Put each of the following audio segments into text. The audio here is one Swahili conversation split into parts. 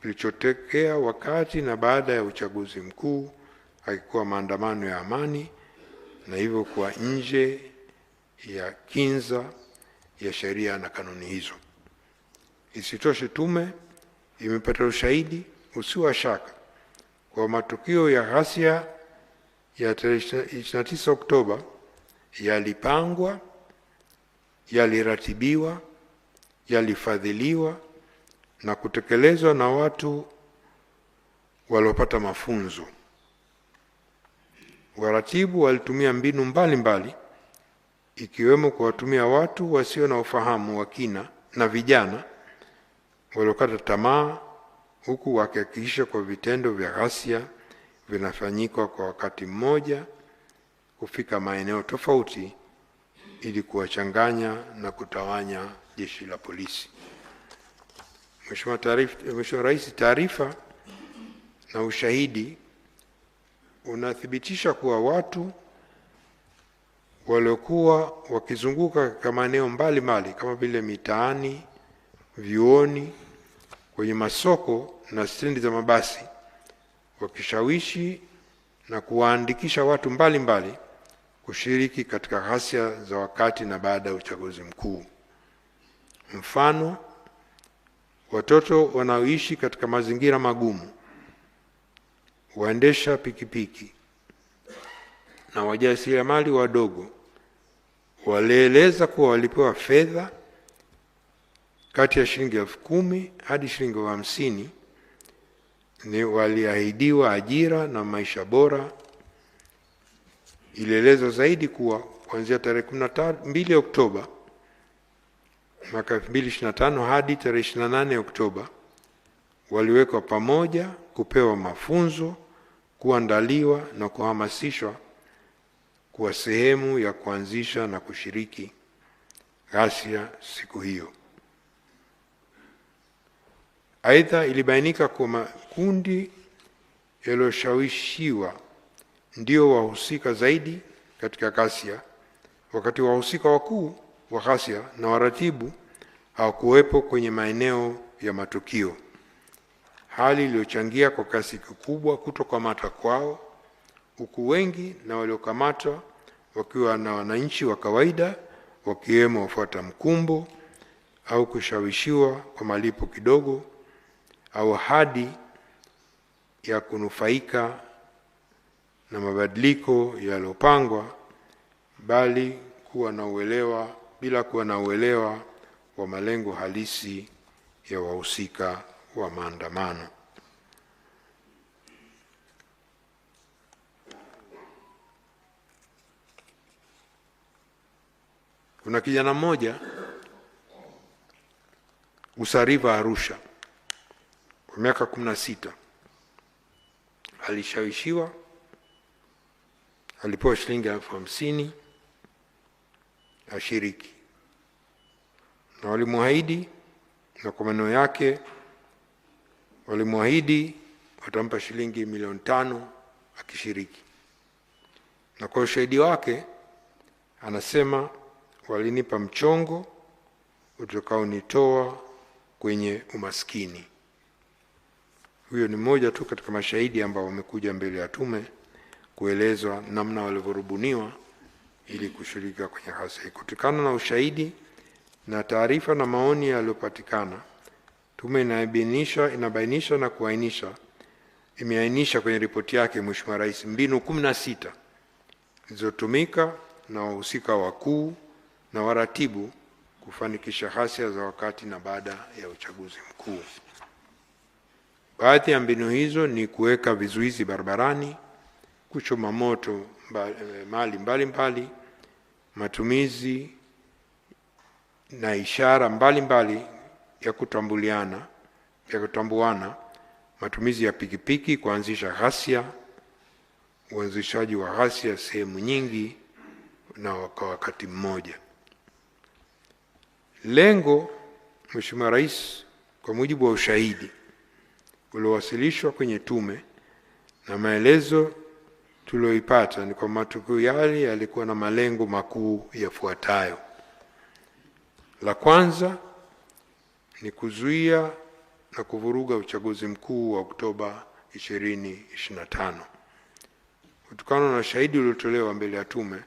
kilichotokea wakati na baada ya uchaguzi mkuu hakikuwa maandamano ya amani na hivyo kuwa nje ya kinza ya sheria na kanuni hizo. Isitoshe, tume imepata ushahidi usio wa shaka kwa matukio ya ghasia ya 29 Oktoba yalipangwa, yaliratibiwa, yalifadhiliwa na kutekelezwa na watu waliopata mafunzo. Waratibu walitumia mbinu mbalimbali ikiwemo kuwatumia watu wasio na ufahamu wa kina na vijana waliokata tamaa, huku wakihakikisha kwa vitendo vya ghasia vinafanyika kwa wakati mmoja kufika maeneo tofauti ili kuwachanganya na kutawanya jeshi la polisi. Mheshimiwa Rais, taarifa na ushahidi unathibitisha kuwa watu waliokuwa wakizunguka katika maeneo mbalimbali kama vile mitaani, vyuoni, kwenye masoko na stendi za mabasi wakishawishi na kuwaandikisha watu mbalimbali kushiriki katika ghasia za wakati na baada ya uchaguzi mkuu. Mfano, watoto wanaoishi katika mazingira magumu, waendesha pikipiki na wajasiriamali wadogo walieleza kuwa walipewa fedha kati ya shilingi 10,000 hadi shilingi 50,000, ni waliahidiwa ajira na maisha bora. Ilielezwa zaidi kuwa kuanzia tarehe 12 Oktoba mwaka 2025 hadi tarehe 28 Oktoba waliwekwa pamoja kupewa mafunzo, kuandaliwa na kuhamasishwa kuwa sehemu ya kuanzisha na kushiriki ghasia siku hiyo. Aidha, ilibainika kuwa makundi yaliyoshawishiwa ndio wahusika zaidi katika ghasia, wakati wahusika wakuu wa ghasia na waratibu hawakuwepo kwenye maeneo ya matukio, hali iliyochangia kwa kasi kikubwa kutokamatwa kwao, huku wengi na waliokamatwa wakiwa na wananchi wa kawaida, wakiwemo wafuata mkumbo au kushawishiwa kwa malipo kidogo au hadi ya kunufaika na mabadiliko yaliyopangwa bila kuwa na uelewa wa malengo halisi ya wahusika wa maandamano. Kuna kijana mmoja Usariva, Arusha, kwa miaka 16, alishawishiwa, alipewa shilingi 50,000 ashiriki, na walimwahidi, na kwa maneno yake walimwahidi watampa shilingi 500,000 akishiriki, na kwa ushahidi wake anasema walinipa mchongo utakaonitoa kwenye umaskini. Huyo ni mmoja tu katika mashahidi ambao wamekuja mbele ya tume kuelezwa namna walivyorubuniwa ili kushiriki kwenye ghasia. Kutokana na ushahidi na taarifa na maoni yaliyopatikana, tume inabainisha na imeainisha kwenye ripoti yake Mheshimiwa Rais mbinu 16 zilizotumika na wahusika wakuu na waratibu kufanikisha ghasia za wakati na baada ya uchaguzi mkuu. Baadhi ya mbinu hizo ni kuweka vizuizi barabarani, kuchoma moto mali mbalimbali, matumizi na ishara mbalimbali ya kutambuana, matumizi ya pikipiki kuanzisha ghasia, uanzishaji wa ghasia sehemu nyingi na kwa wakati mmoja. Lengo, Mheshimiwa Rais, kwa mujibu wa ushahidi uliowasilishwa kwenye tume na maelezo tulioipata, ni kwa matukio yale yalikuwa na malengo makuu yafuatayo. La kwanza ni kuzuia na kuvuruga uchaguzi mkuu wa Oktoba 2025. Kutokana na shahidi uliotolewa mbele ya tume,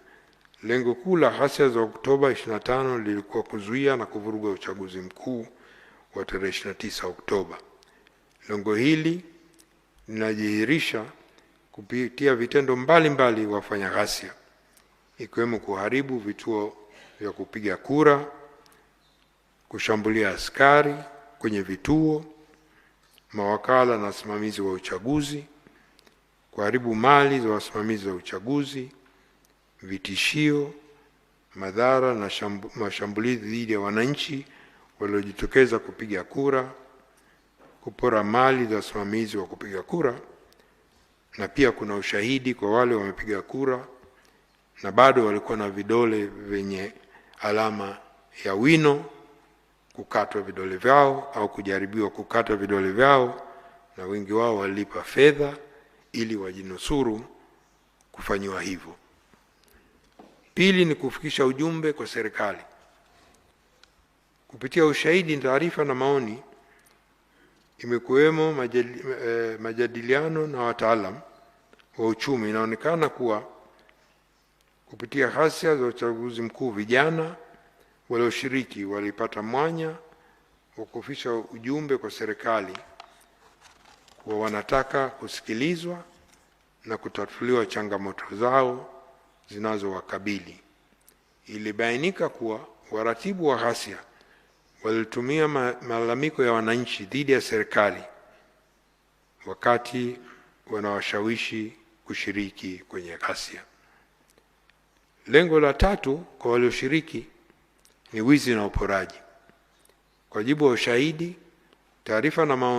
lengo kuu la ghasia za Oktoba 25 lilikuwa kuzuia na kuvuruga uchaguzi mkuu wa tarehe 29 Oktoba. Lengo hili linadhihirisha kupitia vitendo mbalimbali wafanya ghasia, ikiwemo kuharibu vituo vya kupiga kura, kushambulia askari kwenye vituo, mawakala na wasimamizi wa uchaguzi, kuharibu mali za wasimamizi wa uchaguzi, vitishio, madhara na mashambulizi dhidi ya wananchi waliojitokeza kupiga kura, kupora mali za wasimamizi wa kupiga kura, na pia kuna ushahidi kwa wale wamepiga kura na bado walikuwa na vidole vyenye alama ya wino, kukatwa vidole vyao au kujaribiwa kukata vidole vyao, na wengi wao walipa fedha ili wajinusuru kufanyiwa hivyo. Pili ni kufikisha ujumbe kwa serikali. Kupitia ushahidi, taarifa na maoni, imekuwemo majadiliano na wataalamu wa uchumi. Inaonekana kuwa kupitia ghasia za uchaguzi mkuu, vijana walioshiriki walipata mwanya wa kufikisha ujumbe kwa serikali kuwa wanataka kusikilizwa na kutatuliwa changamoto zao zinazowakabili. Ilibainika kuwa waratibu wa ghasia walitumia malalamiko ya wananchi dhidi ya serikali wakati wanawashawishi kushiriki kwenye ghasia. Lengo la tatu kwa walioshiriki ni wizi na uporaji. Kwa jibu wa ushahidi, taarifa na maoni,